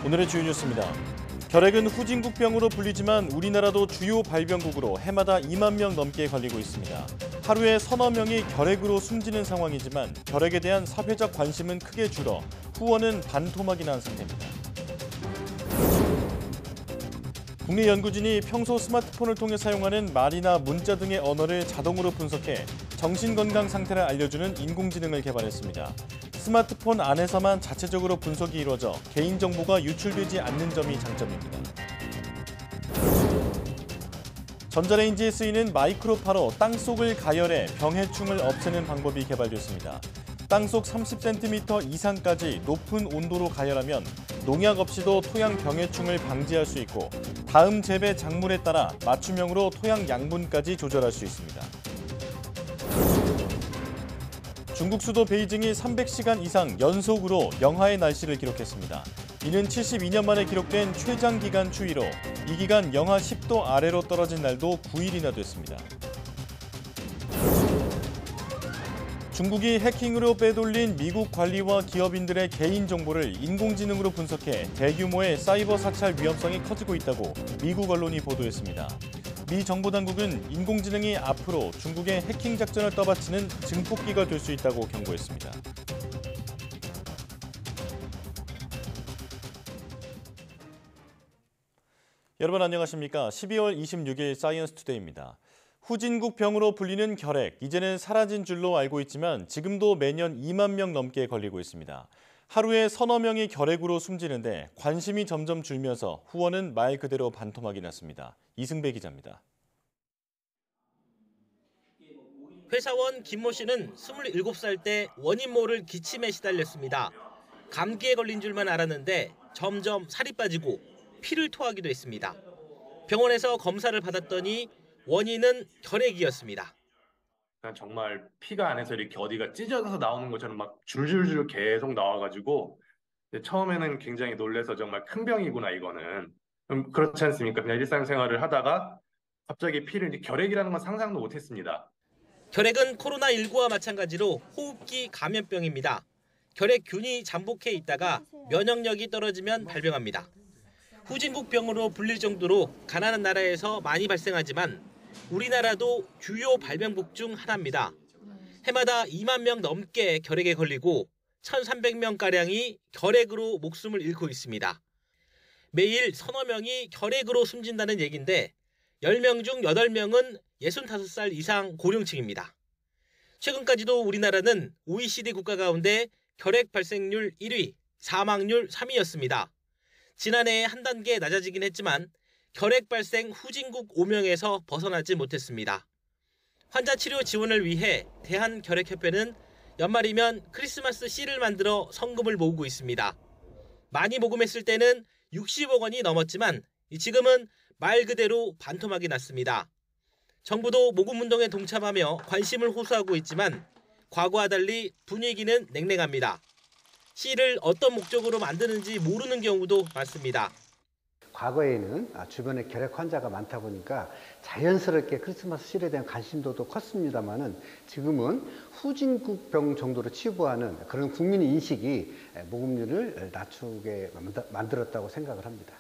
오늘의 주요 뉴스입니다. 결핵은 후진국병으로 불리지만 우리나라도 주요 발병국으로 해마다 2만 명 넘게 걸리고 있습니다. 하루에 서너 명이 결핵으로 숨지는 상황이지만 결핵에 대한 사회적 관심은 크게 줄어 후원은 반토막이 난 상태입니다. 국내 연구진이 평소 스마트폰을 통해 사용하는 말이나 문자 등의 언어를 자동으로 분석해 정신건강 상태를 알려주는 인공지능을 개발했습니다. 스마트폰 안에서만 자체적으로 분석이 이루어져 개인정보가 유출되지 않는 점이 장점입니다. 전자레인지에 쓰이는 마이크로파로 땅속을 가열해 병해충을 없애는 방법이 개발됐습니다. 땅속 30cm 이상까지 높은 온도로 가열하면 농약 없이도 토양 병해충을 방지할 수 있고 다음 재배 작물에 따라 맞춤형으로 토양 양분까지 조절할 수 있습니다. 중국 수도 베이징이 300시간 이상 연속으로 영하의 날씨를 기록했습니다. 이는 72년 만에 기록된 최장기간 추위로 이 기간 영하 10도 아래로 떨어진 날도 9일이나 됐습니다. 중국이 해킹으로 빼돌린 미국 관리와 기업인들의 개인정보를 인공지능으로 분석해 대규모의 사이버 사찰 위험성이 커지고 있다고 미국 언론이 보도했습니다. 미 정보당국은 인공지능이 앞으로 중국의 해킹 작전을 떠받치는 증폭기가 될 수 있다고 경고했습니다. 여러분 안녕하십니까? 12월 26일 사이언스 투데이입니다. 후진국병으로 불리는 결핵, 이제는 사라진 줄로 알고 있지만 지금도 매년 2만 명 넘게 걸리고 있습니다. 하루에 서너 명이 결핵으로 숨지는데 관심이 점점 줄면서 후원은 말 그대로 반토막이 났습니다. 이승배 기자입니다. 회사원 김모 씨는 27살 때 원인 모를 기침에 시달렸습니다. 감기에 걸린 줄만 알았는데 점점 살이 빠지고 피를 토하기도 했습니다. 병원에서 검사를 받았더니 원인은 결핵이었습니다. 정말 피가 안에서 이렇게 어디가 찢어져서 나오는 것처럼 막 줄줄줄 계속 나와가지고 처음에는 굉장히 놀라서 정말 큰 병이구나 이거는. 그렇지 않습니까? 그냥 일상생활을 하다가 갑자기 피를 결핵이라는 건 상상도 못했습니다. 결핵은 코로나19와 마찬가지로 호흡기 감염병입니다. 결핵균이 잠복해 있다가 면역력이 떨어지면 발병합니다. 후진국병으로 불릴 정도로 가난한 나라에서 많이 발생하지만 우리나라도 주요 발병국 중 하나입니다. 해마다 2만 명 넘게 결핵에 걸리고 1,300명가량이 결핵으로 목숨을 잃고 있습니다. 매일 서너 명이 결핵으로 숨진다는 얘기인데 10명 중 8명은 65살 이상 고령층입니다. 최근까지도 우리나라는 OECD 국가 가운데 결핵 발생률 1위, 사망률 3위였습니다. 지난해에 한 단계 낮아지긴 했지만 결핵 발생 후진국 5명에서 벗어나지 못했습니다. 환자 치료 지원을 위해 대한결핵협회는 연말이면 크리스마스 씨를 만들어 성금을 모으고 있습니다. 많이 모금했을 때는 60억 원이 넘었지만 지금은 말 그대로 반토막이 났습니다. 정부도 모금운동에 동참하며 관심을 호소하고 있지만 과거와 달리 분위기는 냉랭합니다. 씨를 어떤 목적으로 만드는지 모르는 경우도 많습니다. 과거에는 주변에 결핵 환자가 많다 보니까 자연스럽게 크리스마스 씨에 대한 관심도도 컸습니다만은 지금은 후진국병 정도로 치부하는 그런 국민 인식이 모금률을 낮추게 만들었다고 생각을 합니다.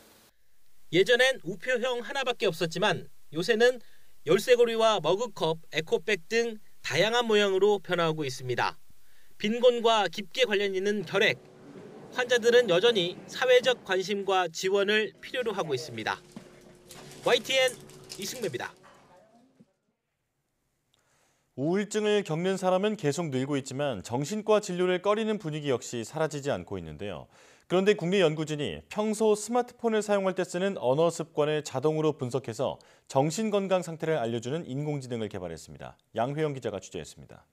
예전엔 우표형 하나밖에 없었지만 요새는 열쇠고리와 머그컵, 에코백 등 다양한 모양으로 변화하고 있습니다. 빈곤과 깊게 관련 있는 결핵, 환자들은 여전히 사회적 관심과 지원을 필요로 하고 있습니다. YTN 이승배입니다. 우울증을 겪는 사람은 계속 늘고 있지만 정신과 진료를 꺼리는 분위기 역시 사라지지 않고 있는데요. 그런데 국내 연구진이 평소 스마트폰을 사용할 때 쓰는 언어 습관을 자동으로 분석해서 정신건강 상태를 알려주는 인공지능을 개발했습니다. 양회영 기자가 취재했습니다.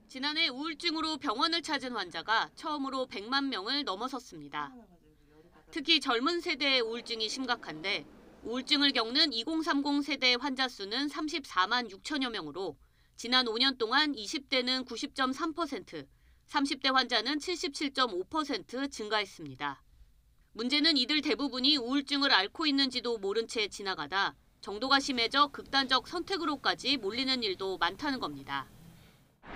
지난해 우울증으로 병원을 찾은 환자가 처음으로 100만 명을 넘어섰습니다. 특히 젊은 세대의 우울증이 심각한데 우울증을 겪는 2030 세대 환자 수는 34만 6천여 명으로 지난 5년 동안 20대는 90.3%, 30대 환자는 77.5% 증가했습니다. 문제는 이들 대부분이 우울증을 앓고 있는지도 모른 채 지나가다 정도가 심해져 극단적 선택으로까지 몰리는 일도 많다는 겁니다.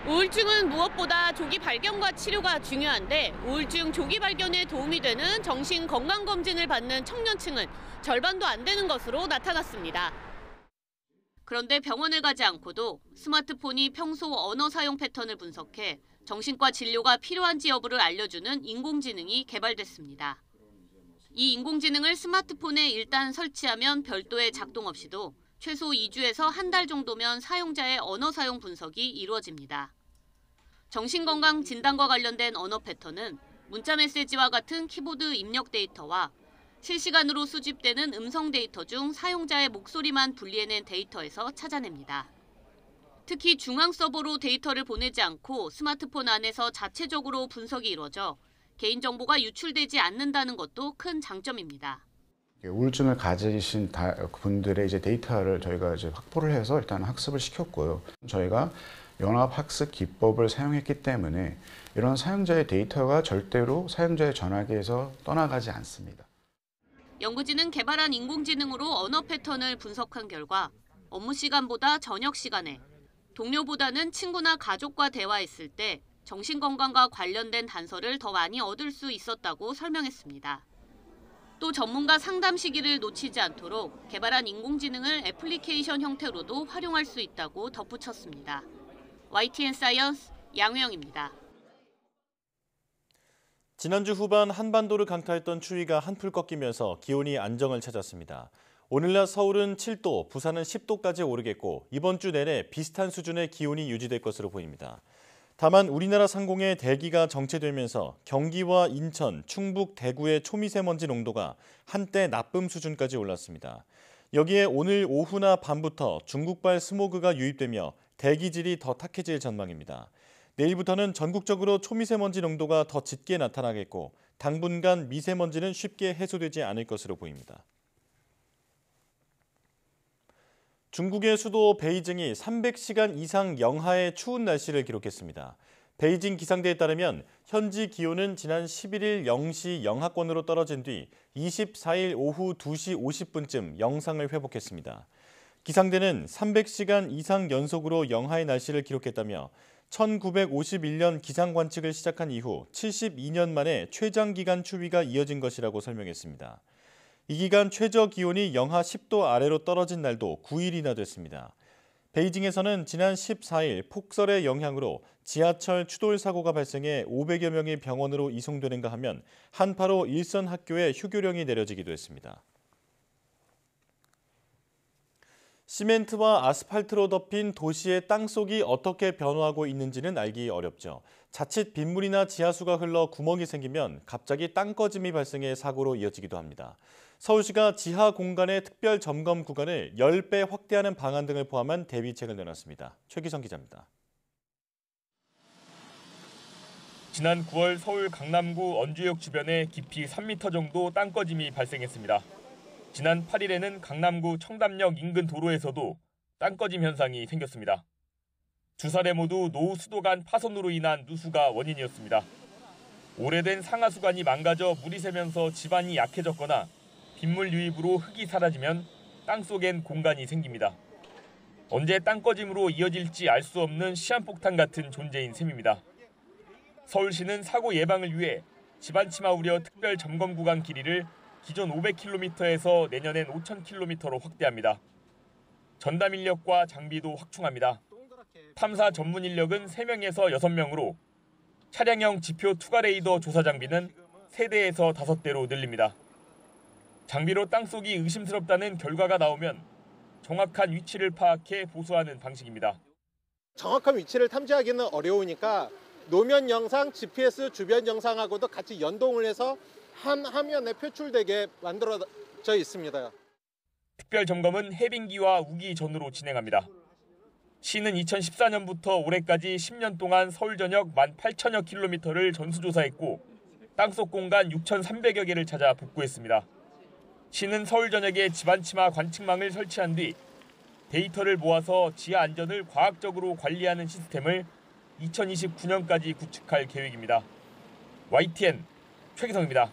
우울증은 무엇보다 조기 발견과 치료가 중요한데 우울증 조기 발견에 도움이 되는 정신건강검진을 받는 청년층은 절반도 안 되는 것으로 나타났습니다. 그런데 병원을 가지 않고도 스마트폰이 평소 언어 사용 패턴을 분석해 정신과 진료가 필요한지 여부를 알려주는 인공지능이 개발됐습니다. 이 인공지능을 스마트폰에 일단 설치하면 별도의 작동 없이도 최소 2주에서 한 달 정도면 사용자의 언어 사용 분석이 이루어집니다. 정신건강 진단과 관련된 언어 패턴은 문자 메시지와 같은 키보드 입력 데이터와 실시간으로 수집되는 음성 데이터 중 사용자의 목소리만 분리해낸 데이터에서 찾아냅니다. 특히 중앙 서버로 데이터를 보내지 않고 스마트폰 안에서 자체적으로 분석이 이루어져 개인정보가 유출되지 않는다는 것도 큰 장점입니다. 우울증을 가지신 분들의 데이터를 저희가 확보를 해서 일단 학습을 시켰고요. 저희가 연합학습 기법을 사용했기 때문에 이런 사용자의 데이터가 절대로 사용자의 전화기에서 떠나가지 않습니다. 연구진은 개발한 인공지능으로 언어 패턴을 분석한 결과 업무 시간보다 저녁 시간에 동료보다는 친구나 가족과 대화했을 때 정신건강과 관련된 단서를 더 많이 얻을 수 있었다고 설명했습니다. 또 전문가 상담 시기를 놓치지 않도록 개발한 인공지능을 애플리케이션 형태로도 활용할 수 있다고 덧붙였습니다. YTN 사이언스 양우영입니다. 지난주 후반 한반도를 강타했던 추위가 한풀 꺾이면서 기온이 안정을 찾았습니다. 오늘날 서울은 7도, 부산은 10도까지 오르겠고 이번 주 내내 비슷한 수준의 기온이 유지될 것으로 보입니다. 다만 우리나라 상공에 대기가 정체되면서 경기와 인천, 충북, 대구의 초미세먼지 농도가 한때 나쁨 수준까지 올랐습니다. 여기에 오늘 오후나 밤부터 중국발 스모그가 유입되며 대기질이 더 탁해질 전망입니다. 내일부터는 전국적으로 초미세먼지 농도가 더 짙게 나타나겠고 당분간 미세먼지는 쉽게 해소되지 않을 것으로 보입니다. 중국의 수도 베이징이 300시간 이상 영하의 추운 날씨를 기록했습니다. 베이징 기상대에 따르면 현지 기온은 지난 11일 0시 영하권으로 떨어진 뒤 24일 오후 2시 50분쯤 영상을 회복했습니다. 기상대는 300시간 이상 연속으로 영하의 날씨를 기록했다며 1951년 기상 관측을 시작한 이후 72년 만에 최장기간 추위가 이어진 것이라고 설명했습니다. 이 기간 최저 기온이 영하 10도 아래로 떨어진 날도 9일이나 됐습니다. 베이징에서는 지난 14일 폭설의 영향으로 지하철 추돌 사고가 발생해 500여 명이 병원으로 이송되는가 하면 한파로 일선 학교에 휴교령이 내려지기도 했습니다. 시멘트와 아스팔트로 덮인 도시의 땅속이 어떻게 변화하고 있는지는 알기 어렵죠. 자칫 빗물이나 지하수가 흘러 구멍이 생기면 갑자기 땅꺼짐이 발생해 사고로 이어지기도 합니다. 서울시가 지하 공간의 특별 점검 구간을 10배 확대하는 방안 등을 포함한 대비책을 내놨습니다. 최기성 기자입니다. 지난 9월 서울 강남구 언주역 주변에 깊이 3m 정도 땅꺼짐이 발생했습니다. 지난 8일에는 강남구 청담역 인근 도로에서도 땅꺼짐 현상이 생겼습니다. 두 사례 모두 노후 수도관 파손으로 인한 누수가 원인이었습니다. 오래된 상하수관이 망가져 물이 새면서 집안이 약해졌거나 빗물 유입으로 흙이 사라지면 땅속엔 공간이 생깁니다. 언제 땅꺼짐으로 이어질지 알 수 없는 시한폭탄 같은 존재인 셈입니다. 서울시는 사고 예방을 위해 집안 침하 우려 특별 점검 구간 길이를 기존 500km에서 내년엔 5000km로 확대합니다. 전담 인력과 장비도 확충합니다. 탐사 전문 인력은 3명에서 6명으로 차량형 지표 투과 레이더 조사 장비는 3대에서 5대로 늘립니다. 장비로 땅속이 의심스럽다는 결과가 나오면 정확한 위치를 파악해 보수하는 방식입니다. 정확한 위치를 탐지하기는 어려우니까 노면 영상, GPS 주변 영상하고도 같이 연동을 해서 한 화면에 표출되게 만들어져 있습니다. 특별 점검은 해빙기와 우기 전후로 진행합니다. 시는 2014년부터 올해까지 10년 동안 서울 전역 18,000여 킬로미터를 전수조사했고 땅속 공간 6,300여 개를 찾아 복구했습니다. 시는 서울 전역에 집안 침하 관측망을 설치한 뒤 데이터를 모아서 지하 안전을 과학적으로 관리하는 시스템을 2029년까지 구축할 계획입니다. YTN 최기성입니다.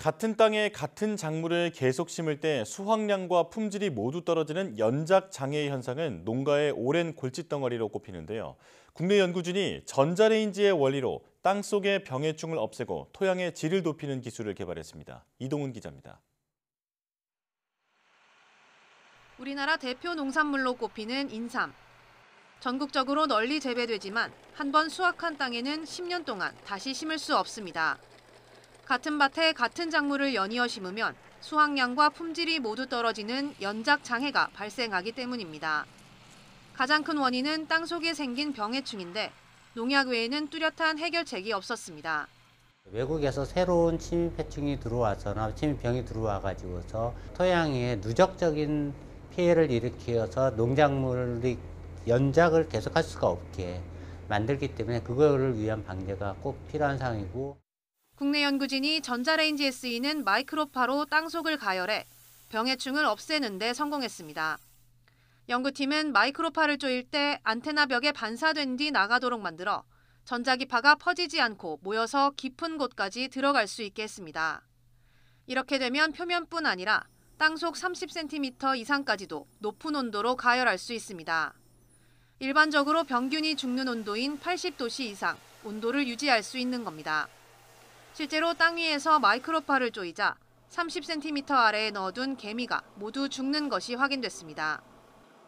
같은 땅에 같은 작물을 계속 심을 때 수확량과 품질이 모두 떨어지는 연작 장애 현상은 농가의 오랜 골칫덩어리로 꼽히는데요. 국내 연구진이 전자레인지의 원리로 땅 속의 병해충을 없애고 토양의 질을 높이는 기술을 개발했습니다. 이동훈 기자입니다. 우리나라 대표 농산물로 꼽히는 인삼. 전국적으로 널리 재배되지만 한 번 수확한 땅에는 10년 동안 다시 심을 수 없습니다. 같은 밭에 같은 작물을 연이어 심으면 수확량과 품질이 모두 떨어지는 연작 장애가 발생하기 때문입니다. 가장 큰 원인은 땅 속에 생긴 병해충인데 농약 외에는 뚜렷한 해결책이 없었습니다. 외국에서 새로운 침입해충이 들어와서나 침입병이 들어와가지고서 토양에 누적적인 피해를 일으켜서 농작물이 연작을 계속할 수가 없게 만들기 때문에 그거를 위한 방제가 꼭 필요한 상황이고. 국내 연구진이 전자레인지에 쓰이는 마이크로파로 땅속을 가열해 병해충을 없애는 데 성공했습니다. 연구팀은 마이크로파를 조일 때 안테나 벽에 반사된 뒤 나가도록 만들어 전자기파가 퍼지지 않고 모여서 깊은 곳까지 들어갈 수 있게 했습니다. 이렇게 되면 표면뿐 아니라 땅속 30cm 이상까지도 높은 온도로 가열할 수 있습니다. 일반적으로 병균이 죽는 온도인 80도씨 이상 온도를 유지할 수 있는 겁니다. 실제로 땅 위에서 마이크로파를 조이자 30cm 아래에 넣어둔 개미가 모두 죽는 것이 확인됐습니다.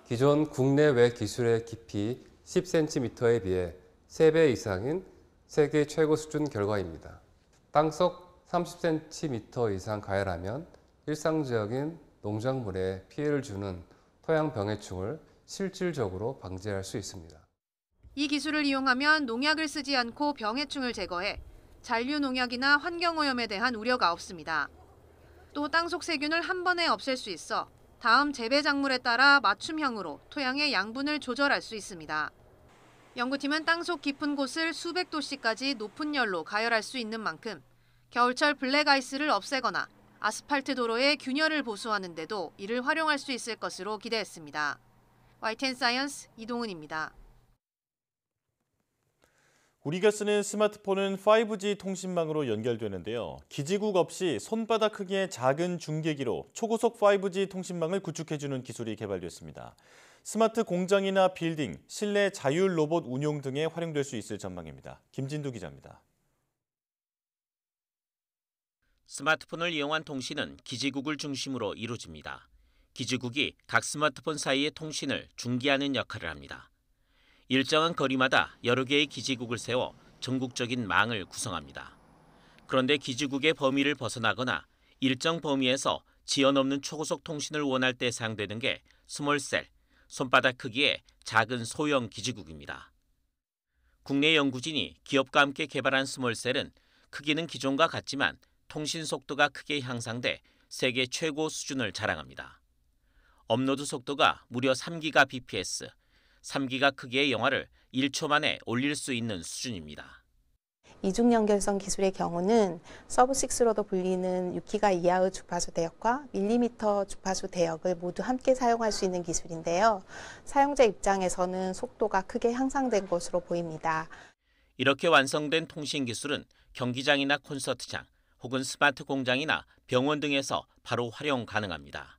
기존 국내외 기술의 깊이 10cm에 비해 3배 이상인 세계 최고 수준 결과입니다. 땅속 30cm 이상 가열하면 일상적인 농작물에 피해를 주는 토양 병해충을 실질적으로 방지할 수 있습니다. 이 기술을 이용하면 농약을 쓰지 않고 병해충을 제거해 잔류 농약이나 환경오염에 대한 우려가 없습니다. 또 땅속 세균을 한 번에 없앨 수 있어 다음 재배 작물에 따라 맞춤형으로 토양의 양분을 조절할 수 있습니다. 연구팀은 땅속 깊은 곳을 수백 도씨까지 높은 열로 가열할 수 있는 만큼 겨울철 블랙아이스를 없애거나 아스팔트 도로의 균열을 보수하는 데도 이를 활용할 수 있을 것으로 기대했습니다. YTN 사이언스 이동훈입니다. 우리가 쓰는 스마트폰은 5G 통신망으로 연결되는데요. 기지국 없이 손바닥 크기의 작은 중계기로 초고속 5G 통신망을 구축해주는 기술이 개발됐습니다. 스마트 공장이나 빌딩, 실내 자율 로봇 운용 등에 활용될 수 있을 전망입니다. 김진두 기자입니다. 스마트폰을 이용한 통신은 기지국을 중심으로 이루어집니다. 기지국이 각 스마트폰 사이의 통신을 중계하는 역할을 합니다. 일정한 거리마다 여러 개의 기지국을 세워 전국적인 망을 구성합니다. 그런데 기지국의 범위를 벗어나거나 일정 범위에서 지연 없는 초고속 통신을 원할 때 사용되는 게 스몰셀, 손바닥 크기의 작은 소형 기지국입니다. 국내 연구진이 기업과 함께 개발한 스몰셀은 크기는 기존과 같지만 통신 속도가 크게 향상돼 세계 최고 수준을 자랑합니다. 업로드 속도가 무려 3GBps, 3기가 크기의 영화를 1초 만에 올릴 수 있는 수준입니다. 이중 연결성 기술의 경우는 서브6로도 불리는 6기가 이하의 주파수 대역과 밀리미터 주파수 대역을 모두 함께 사용할 수 있는 기술인데요. 사용자 입장에서는 속도가 크게 향상된 것으로 보입니다. 이렇게 완성된 통신 기술은 경기장이나 콘서트장, 혹은 스마트 공장이나 병원 등에서 바로 활용 가능합니다.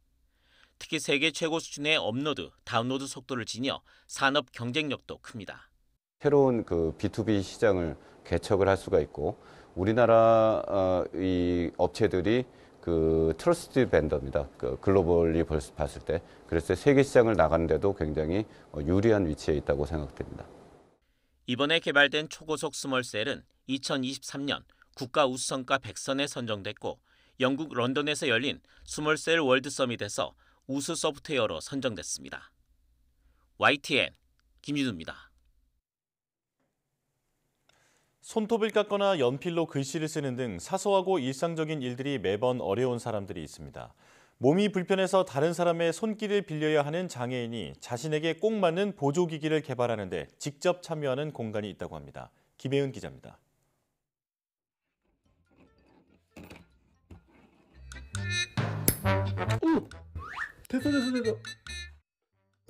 특히 세계 최고 수준의 업로드, 다운로드 속도를 지녀 산업 경쟁력도 큽니다. 새로운 B2B 시장을 개척을 할 수가 있고 우리나라 이 업체들이 트러스티드 벤더입니다. 글로벌리 봤을 때. 그래서 세계 시장을 나가는데도 굉장히 유리한 위치에 있다고 생각됩니다. 이번에 개발된 초고속 스몰셀은 2023년 국가 우수성과 100선에 선정됐고 영국 런던에서 열린 스몰셀 월드 서밋에서 우수 소프트웨어로 선정됐습니다. YTN 김진우입니다. 손톱을 깎거나 연필로 글씨를 쓰는 등 사소하고 일상적인 일들이 매번 어려운 사람들이 있습니다. 몸이 불편해서 다른 사람의 손길을 빌려야 하는 장애인이 자신에게 꼭 맞는 보조기기를 개발하는 데 직접 참여하는 공간이 있다고 합니다. 김혜은 기자입니다. 됐어.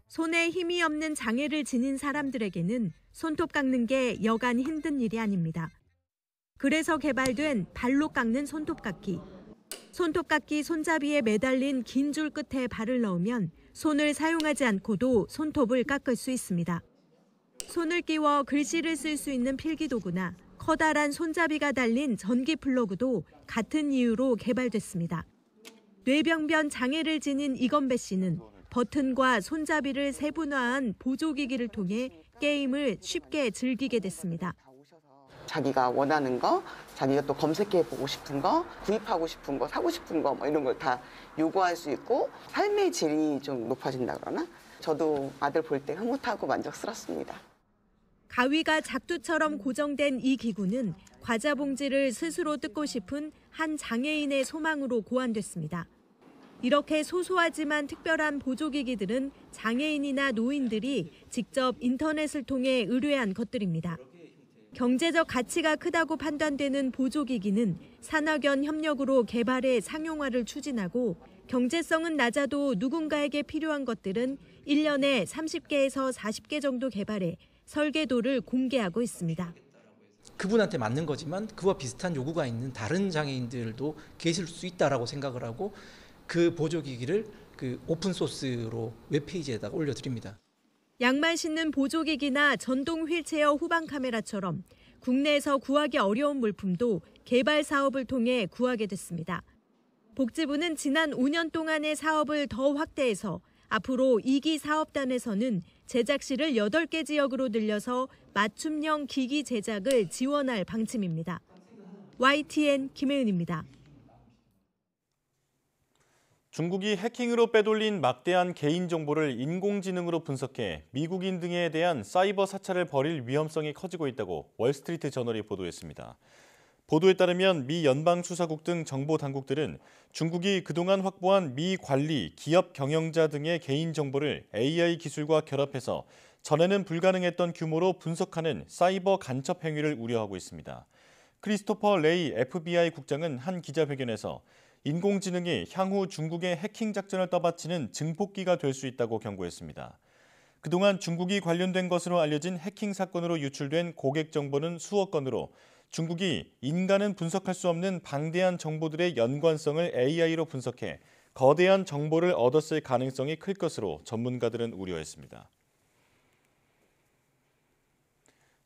손에 힘이 없는 장애를 지닌 사람들에게는 손톱 깎는 게 여간 힘든 일이 아닙니다. 그래서 개발된 발로 깎는 손톱 깎기. 손톱깎이 손잡이에 매달린 긴 줄 끝에 발을 넣으면 손을 사용하지 않고도 손톱을 깎을 수 있습니다. 손을 끼워 글씨를 쓸 수 있는 필기도구나 커다란 손잡이가 달린 전기 플러그도 같은 이유로 개발됐습니다. 뇌병변 장애를 지닌 이건배 씨는 버튼과 손잡이를 세분화한 보조기기를 통해 게임을 쉽게 즐기게 됐습니다. 자기가 원하는 거, 자기가 또 검색해보고 싶은 거, 구입하고 싶은 거, 사고 싶은 거 뭐 이런 걸 다 요구할 수 있고 삶의 질이 좀 높아진다 그러나? 저도 아들 볼 때 흐뭇하고 만족스럽습니다. 가위가 작두처럼 고정된 이 기구는 과자 봉지를 스스로 뜯고 싶은 한 장애인의 소망으로 고안됐습니다. 이렇게 소소하지만 특별한 보조기기들은 장애인이나 노인들이 직접 인터넷을 통해 의뢰한 것들입니다. 경제적 가치가 크다고 판단되는 보조기기는 산학연 협력으로 개발해 상용화를 추진하고 경제성은 낮아도 누군가에게 필요한 것들은 1년에 30개에서 40개 정도 개발해 설계도를 공개하고 있습니다. 그분한테 맞는 거지만 그와 비슷한 요구가 있는 다른 장애인들도 계실 수 있다라고 생각을 하고 그 보조기기를 오픈소스로 웹페이지에다가 올려드립니다. 양말 신는 보조기기나 전동 휠체어 후방 카메라처럼 국내에서 구하기 어려운 물품도 개발 사업을 통해 구하게 됐습니다. 복지부는 지난 5년 동안의 사업을 더 확대해서 앞으로 2기 사업단에서는 제작실을 8개 지역으로 늘려서 맞춤형 기기 제작을 지원할 방침입니다. YTN 김혜은입니다. 중국이 해킹으로 빼돌린 막대한 개인정보를 인공지능으로 분석해 미국인 등에 대한 사이버 사찰을 벌일 위험성이 커지고 있다고 월스트리트 저널이 보도했습니다. 보도에 따르면 미 연방수사국 등 정보당국들은 중국이 그동안 확보한 미 관리, 기업 경영자 등의 개인정보를 AI 기술과 결합해서 전에는 불가능했던 규모로 분석하는 사이버 간첩 행위를 우려하고 있습니다. 크리스토퍼 레이 FBI 국장은 한 기자회견에서 인공지능이 향후 중국의 해킹 작전을 떠받치는 증폭기가 될 수 있다고 경고했습니다. 그동안 중국이 관련된 것으로 알려진 해킹 사건으로 유출된 고객 정보는 수억 건으로 중국이 인간은 분석할 수 없는 방대한 정보들의 연관성을 AI로 분석해 거대한 정보를 얻었을 가능성이 클 것으로 전문가들은 우려했습니다.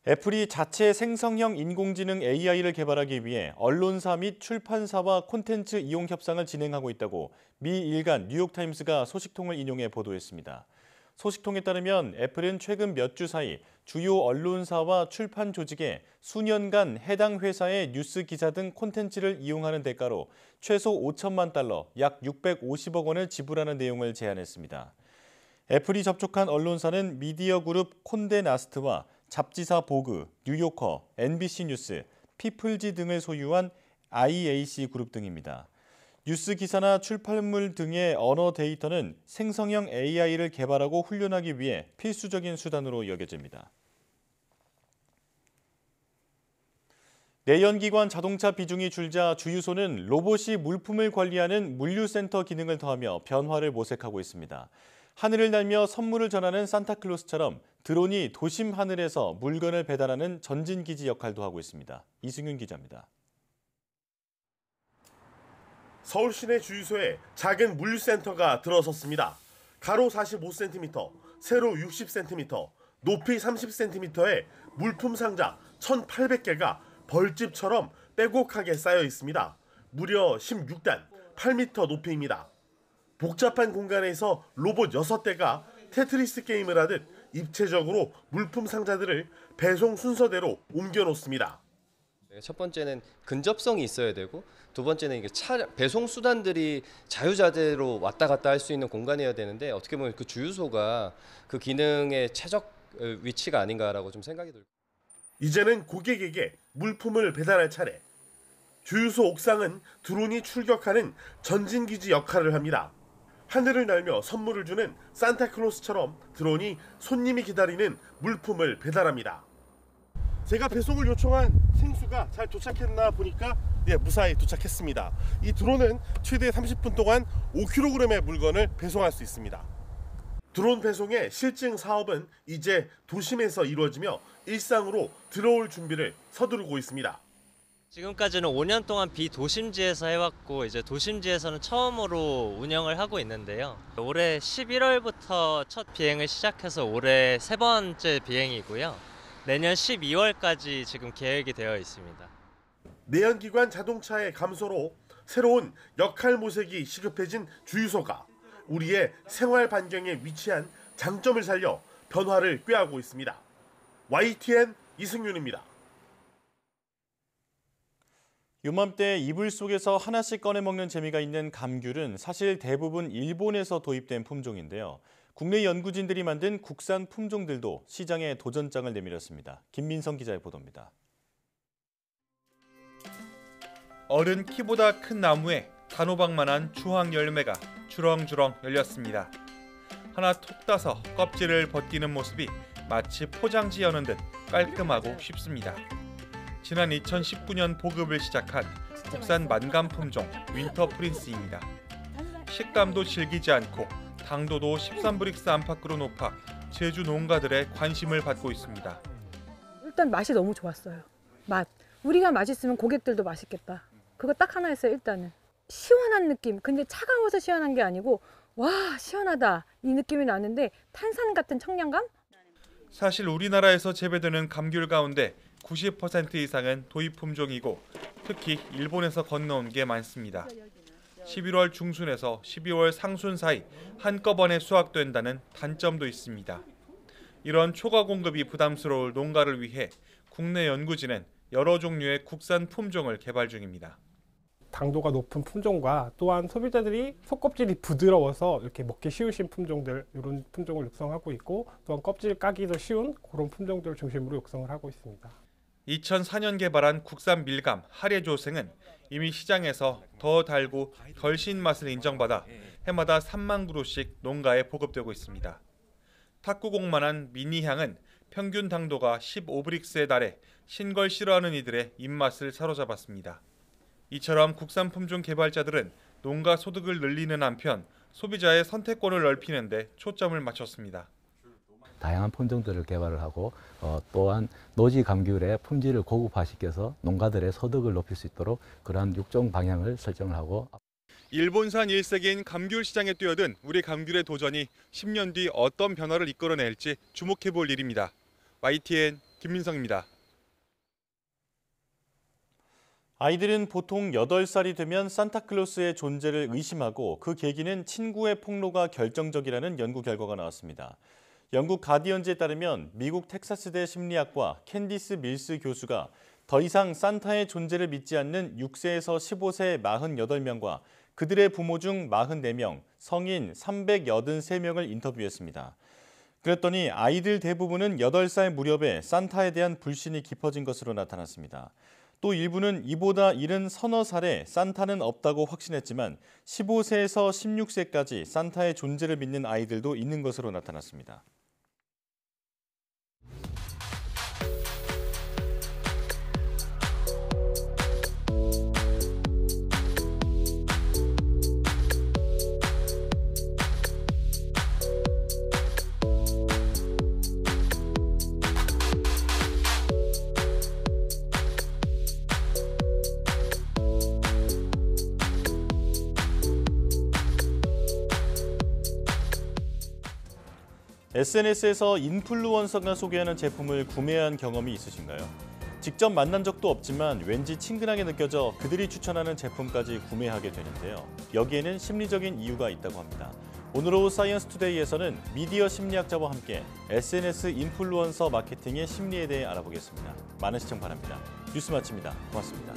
애플이 자체 생성형 인공지능 AI를 개발하기 위해 언론사 및 출판사와 콘텐츠 이용 협상을 진행하고 있다고 미 일간 뉴욕타임스가 소식통을 인용해 보도했습니다. 소식통에 따르면 애플은 최근 몇 주 사이 주요 언론사와 출판 조직에 수년간 해당 회사의 뉴스 기사 등 콘텐츠를 이용하는 대가로 최소 5천만 달러, 약 650억 원을 지불하는 내용을 제안했습니다. 애플이 접촉한 언론사는 미디어 그룹 콘데 나스트와 잡지사 보그, 뉴요커, NBC 뉴스, 피플지 등을 소유한 IAC 그룹 등입니다. 뉴스 기사나 출판물 등의 언어 데이터는 생성형 AI를 개발하고 훈련하기 위해 필수적인 수단으로 여겨집니다. 내연기관 자동차 비중이 줄자 주유소는 로봇이 물품을 관리하는 물류센터 기능을 더하며 변화를 모색하고 있습니다. 하늘을 날며 선물을 전하는 산타클로스처럼 드론이 도심 하늘에서 물건을 배달하는 전진기지 역할도 하고 있습니다. 이승윤 기자입니다. 서울 시내 주유소에 작은 물류센터가 들어섰습니다. 가로 45cm, 세로 60cm, 높이 30cm의 물품 상자 1,800개가 벌집처럼 빼곡하게 쌓여 있습니다. 무려 16단, 8m 높이입니다. 복잡한 공간에서 로봇 6대가 테트리스 게임을 하듯 입체적으로 물품 상자들을 배송 순서대로 옮겨놓습니다. 첫 번째는 근접성이 있어야 되고 두 번째는 이게 배송 수단들이 자유자재로 왔다 갔다 할 수 있는 공간이어야 되는데 어떻게 보면 그 주유소가 그 기능의 최적 위치가 아닌가라고 좀 생각이 들고. 이제는 고객에게 물품을 배달할 차례. 주유소 옥상은 드론이 출격하는 전진기지 역할을 합니다. 하늘을 날며 선물을 주는 산타클로스처럼 드론이 손님이 기다리는 물품을 배달합니다. 제가 배송을 요청한 생수가 잘 도착했나 보니까 무사히 도착했습니다. 이 드론은 최대 30분 동안 5kg의 물건을 배송할 수 있습니다. 드론 배송의 실증 사업은 이제 도심에서 이루어지며 일상으로 들어올 준비를 서두르고 있습니다. 지금까지는 5년 동안 비도심지에서 해왔고 이제 도심지에서는 처음으로 운영을 하고 있는데요. 올해 11월부터 첫 비행을 시작해서 올해 3번째 비행이고요. 내년 12월까지 지금 계획이 되어 있습니다. 내연기관 자동차의 감소로 새로운 역할 모색이 시급해진 주유소가 우리의 생활 반경에 위치한 장점을 살려 변화를 꾀하고 있습니다. YTN 이승윤입니다. 요맘때 이불 속에서 하나씩 꺼내 먹는 재미가 있는 감귤은 사실 대부분 일본에서 도입된 품종인데요. 국내 연구진들이 만든 국산 품종들도 시장에 도전장을 내밀었습니다. 김민성 기자의 보도입니다. 어른 키보다 큰 나무에 단호박만한 주황 열매가 주렁주렁 열렸습니다. 하나 톡 따서 껍질을 벗기는 모습이 마치 포장지 여는 듯 깔끔하고 쉽습니다. 지난 2019년 보급을 시작한 국산 만감 품종 윈터 프린스입니다. 식감도 질기지 않고 당도도 13브릭스 안팎으로 높아 제주 농가들의 관심을 받고 있습니다. 일단 맛이 너무 좋았어요. 맛. 우리가 맛있으면 고객들도 맛있겠다. 그거 딱 하나 했어요. 일단은. 시원한 느낌. 근데 차가워서 시원한 게 아니고 와 시원하다 이 느낌이 나는데 탄산 같은 청량감? 사실 우리나라에서 재배되는 감귤 가운데 90% 이상은 도입 품종이고 특히 일본에서 건너온 게 많습니다. 11월 중순에서 12월 상순 사이 한꺼번에 수확된다는 단점도 있습니다. 이런 초과 공급이 부담스러울 농가를 위해 국내 연구진은 여러 종류의 국산 품종을 개발 중입니다. 당도가 높은 품종과 또한 소비자들이 속껍질이 부드러워서 이렇게 먹기 쉬우신 품종들 이런 품종을 육성하고 있고 또한 껍질 까기도 쉬운 그런 품종들을 중심으로 육성을 하고 있습니다. 2004년 개발한 국산 밀감 하레조생은 이미 시장에서 더 달고 덜 신 맛을 인정받아 해마다 3만 그루씩 농가에 보급되고 있습니다. 탁구공만한 미니향은 평균 당도가 15브릭스에 달해 신 걸 싫어하는 이들의 입맛을 사로잡았습니다. 이처럼 국산 품종 개발자들은 농가 소득을 늘리는 한편 소비자의 선택권을 넓히는 데 초점을 맞췄습니다. 다양한 품종들을 개발을 하고 또한 노지 감귤의 품질을 고급화시켜서 농가들의 소득을 높일 수 있도록 그러한 육종 방향을 설정을 하고 일본산 1세기인 감귤 시장에 뛰어든 우리 감귤의 도전이 10년 뒤 어떤 변화를 이끌어낼지 주목해볼 일입니다. YTN 김민성입니다. 아이들은 보통 8살이 되면 산타클로스의 존재를 의심하고 그 계기는 친구의 폭로가 결정적이라는 연구 결과가 나왔습니다. 영국 가디언즈에 따르면 미국 텍사스대 심리학과 캔디스 밀스 교수가 더 이상 산타의 존재를 믿지 않는 6세에서 15세 48명과 그들의 부모 중 44명, 성인 383명을 인터뷰했습니다. 그랬더니 아이들 대부분은 8살 무렵에 산타에 대한 불신이 깊어진 것으로 나타났습니다. 또 일부는 이보다 이른 서너 살에 산타는 없다고 확신했지만 15세에서 16세까지 산타의 존재를 믿는 아이들도 있는 것으로 나타났습니다. SNS에서 인플루언서가 소개하는 제품을 구매한 경험이 있으신가요? 직접 만난 적도 없지만 왠지 친근하게 느껴져 그들이 추천하는 제품까지 구매하게 되는데요. 여기에는 심리적인 이유가 있다고 합니다. 오늘 오후 사이언스 투데이에서는 미디어 심리학자와 함께 SNS 인플루언서 마케팅의 심리에 대해 알아보겠습니다. 많은 시청 바랍니다. 뉴스 마칩니다. 고맙습니다.